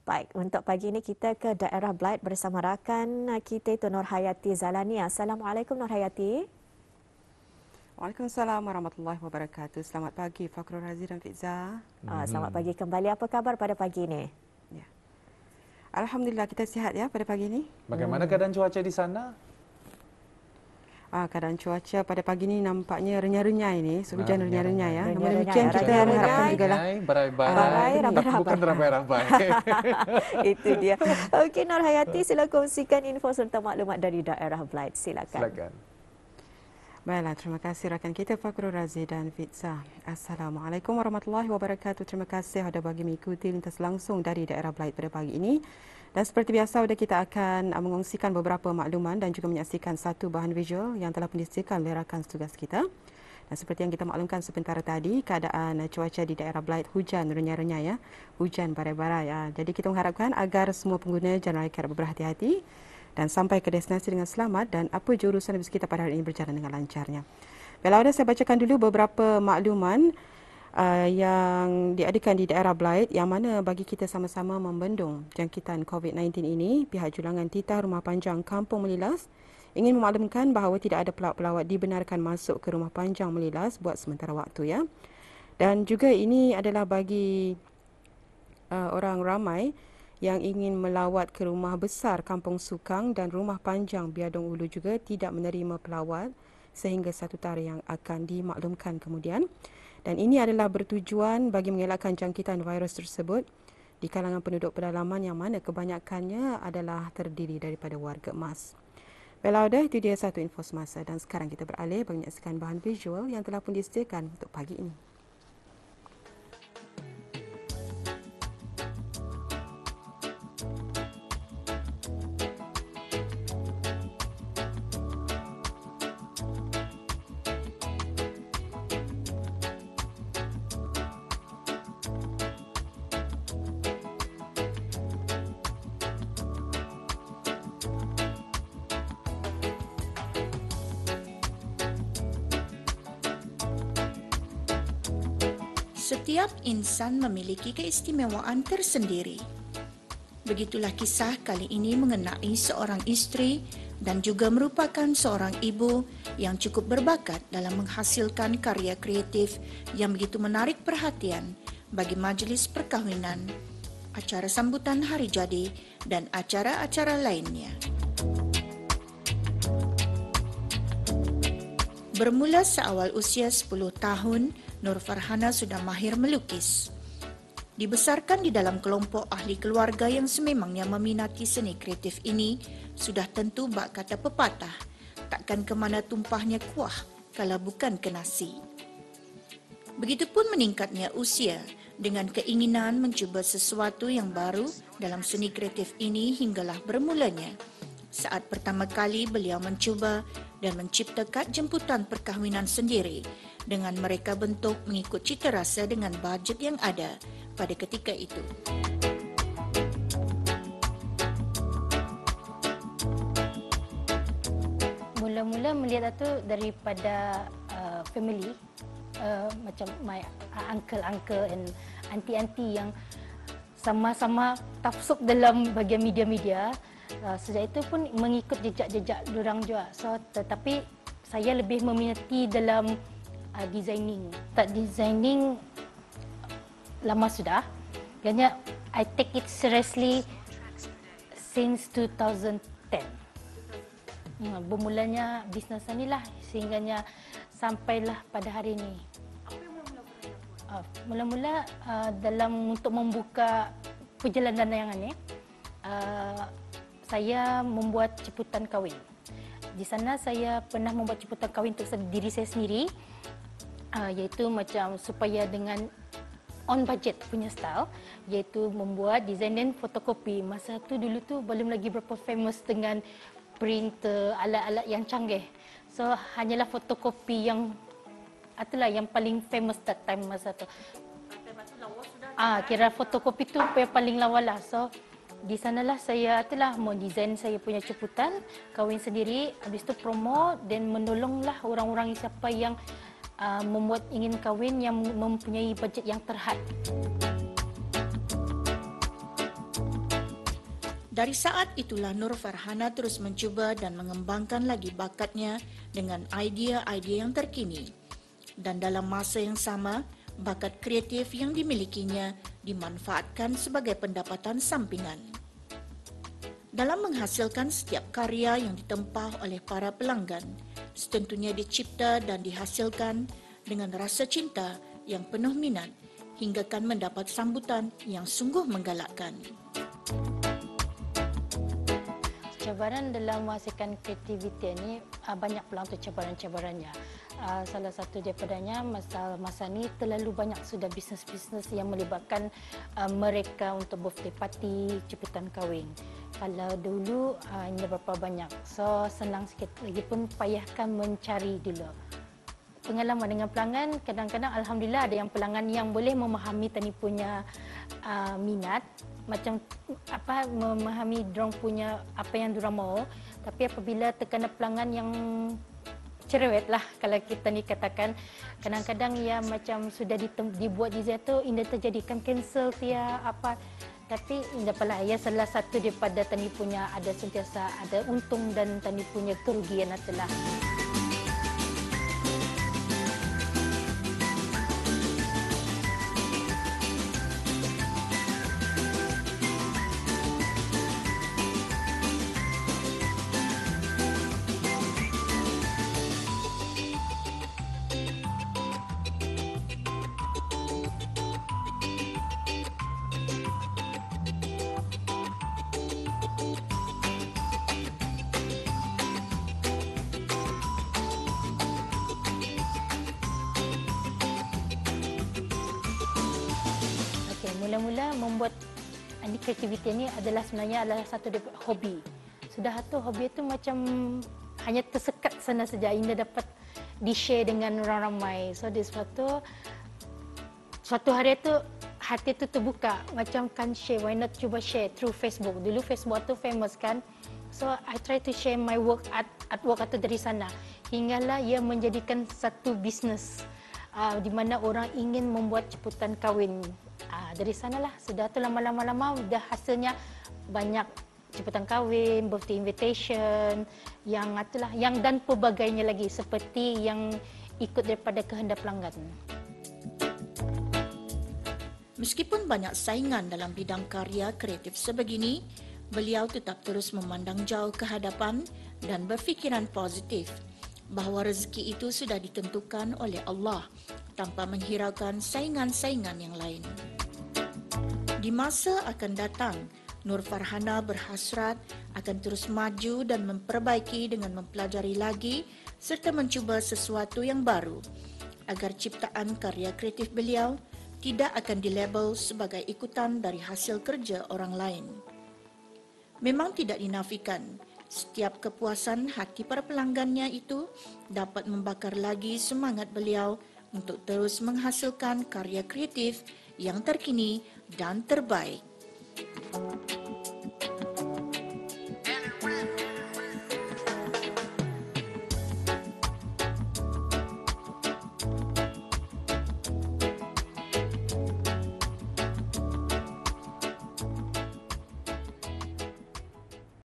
Baik, untuk pagi ini kita ke daerah Blight bersama rakan kita itu Nur Hayati Zalani. Assalamualaikum Nur Hayati. Waalaikumsalam warahmatullahi wabarakatuh. Selamat pagi Fakrul Razi dan Fiza. Selamat pagi kembali. Apa kabar pada pagi ini? Ya. Alhamdulillah kita sihat ya pada pagi ini. Bagaimana keadaan cuaca di sana? Keadaan cuaca pada pagi ini nampaknya renyah-renyah ini. Hujan renyah-renyah ya. Namun Renyah-renyah demikian ya. kita Renyah-renyah. harapkan juga lah. Barai-barai. rabai-rabai. Bukan rabai-rabai. Itu dia. Okey Nur Hayati, sila kongsikan info serta maklumat dari daerah Blight. Silakan. Baiklah, terima kasih rakan kita Fakrul Razi dan Fiza. Assalamualaikum warahmatullahi wabarakatuh. Terima kasih ada bagi mengikuti lintas langsung dari daerah Blight pada pagi ini. Dan seperti biasa, kita akan mengongsikan beberapa makluman dan juga menyaksikan satu bahan visual yang telah disediakan oleh rakan tugas kita. Dan seperti yang kita maklumkan sebentar tadi, keadaan cuaca di daerah Blight hujan renyah-renyah ya. Hujan barai-barai ya. Jadi kita mengharapkan agar semua pengguna jalan raya kerap berhati-hati dan sampai ke destinasi dengan selamat dan apa jurusan bus kita pada hari ini berjalan dengan lancarnya. Baiklah, saya bacakan dulu beberapa makluman yang diadakan di daerah Blight yang mana bagi kita sama-sama membendung jangkitan COVID-19 ini, pihak julangan titah Rumah Panjang Kampung Melilas ingin memaklumkan bahawa tidak ada pelawat-pelawat dibenarkan masuk ke Rumah Panjang Melilas buat sementara waktu ya. Dan juga ini adalah bagi orang ramai yang ingin melawat ke rumah besar Kampung Sukang dan Rumah Panjang Biadong Ulu juga tidak menerima pelawat sehingga satu tarikh yang akan dimaklumkan kemudian. Dan ini adalah bertujuan bagi mengelakkan jangkitan virus tersebut di kalangan penduduk pedalaman yang mana kebanyakannya adalah terdiri daripada warga emas. Baiklah, itu dia satu info semasa dan sekarang kita beralih bagi menyaksikan bahan visual yang telah pun disediakan untuk pagi ini. Setiap insan memiliki keistimewaan tersendiri. Begitulah kisah kali ini mengenai seorang isteri dan juga merupakan seorang ibu yang cukup berbakat dalam menghasilkan karya kreatif yang begitu menarik perhatian bagi majlis perkahwinan, acara sambutan hari jadi dan acara-acara lainnya. Bermula seawal usia 10 tahun, Nur Farhana sudah mahir melukis. Dibesarkan di dalam kelompok ahli keluarga yang sememangnya meminati seni kreatif ini, sudah tentu bak kata pepatah, takkan ke mana tumpahnya kuah kalau bukan ke nasi. Begitupun meningkatnya usia dengan keinginan mencuba sesuatu yang baru dalam seni kreatif ini hinggalah bermulanya saat pertama kali beliau mencuba dan mencipta kad jemputan perkahwinan sendiri dengan mereka bentuk mengikut cita rasa dengan bajet yang ada pada ketika itu. Mula-mula melihat itu daripada family, macam my uncle-uncle and auntie-auntie yang sama-sama tafsuk dalam bahagian media-media. Sejak itu pun mengikut jejak-jejak diorang juga. So, tetapi saya lebih meminati dalam designing. Tak designing lama sudah. Kerana I take it seriously since 2010. Bermulanya bisnes inilah sehingganya sampailah pada hari ini. Mula-mula dalam untuk membuka perjalanan yang ini, saya membuat jemputan kahwin. Di sana saya pernah membuat jemputan kahwin untuk diri saya sendiri, iaitu macam supaya dengan on budget punya style, iaitu membuat desain dan fotokopi. Masa tu dulu tu belum lagi berapa famous dengan printer, alat-alat yang canggih. So hanyalah fotokopi yang itulah yang paling famous that time masa tu. Kira fotokopi tu yang paling lawa lah. So di sanalah saya itulah mau desain saya punya jemputan kahwin sendiri, habis tu promo dan menolonglah orang-orang siapa yang membuat ingin kahwin yang mempunyai bajet yang terhad. Dari saat itulah Nur Farhana terus mencuba dan mengembangkan lagi bakatnya dengan idea-idea yang terkini. Dan dalam masa yang sama, bakat kreatif yang dimilikinya dimanfaatkan sebagai pendapatan sampingan. Dalam menghasilkan setiap karya yang ditempah oleh para pelanggan, setentunya dicipta dan dihasilkan dengan rasa cinta yang penuh minat hinggakan mendapat sambutan yang sungguh menggalakkan. Cabaran dalam menghasilkan kreativiti ini banyak pula untuk cabaran-cabarannya. Salah satu daripadanya masa ni terlalu banyak sudah bisnes-bisnes yang melibatkan mereka untuk birthday party, jemputan kahwin. Kalau dulu ini berapa banyak, so senang sikit. Lagipun payahkan mencari dulu. Pengalaman dengan pelanggan, kadang-kadang alhamdulillah ada yang pelanggan yang boleh memahami tani punya minat, macam apa memahami dorang punya apa yang dorang mau. Tapi apabila terkena pelanggan yang cerewet lah, kalau kita ni katakan, kadang-kadang ya macam sudah dibuat design tu indah terjadikan cancel dia apa. Tapi tidak apalah, ya salah satu daripada tani punya ada sentiasa ada untung dan tani punya kerugian adalah. Mula-mula membuat kreativiti ini adalah sebenarnya adalah satu hobi. Sudah tu hobi itu macam hanya tersekat sana saja, Indah dapat di-share dengan orang ramai. So di suatu hari tu hati tu terbuka, macam kan share, why not cuba share through Facebook. Dulu Facebook tu famous kan. So I try to share my work artwork atau dari sana. Hinggalah ia menjadikan satu bisnes di mana orang ingin membuat jemputan kahwin. Dari sanalah sudah tu lama-lama dah hasilnya banyak jemputan kahwin, birthday invitation, yang itulah yang dan pelbagainya lagi seperti yang ikut daripada kehendak pelanggan. Meskipun banyak saingan dalam bidang karya kreatif sebegini, beliau tetap terus memandang jauh ke hadapan dan berfikiran positif bahawa rezeki itu sudah ditentukan oleh Allah tanpa menghiraukan saingan-saingan yang lain. Di masa akan datang, Nur Farhana berhasrat akan terus maju dan memperbaiki dengan mempelajari lagi serta mencuba sesuatu yang baru agar ciptaan karya kreatif beliau tidak akan dilabel sebagai ikutan dari hasil kerja orang lain. Memang tidak dinafikan, setiap kepuasan hati para pelanggannya itu dapat membakar lagi semangat beliau untuk terus menghasilkan karya kreatif yang terkini dan terbaik.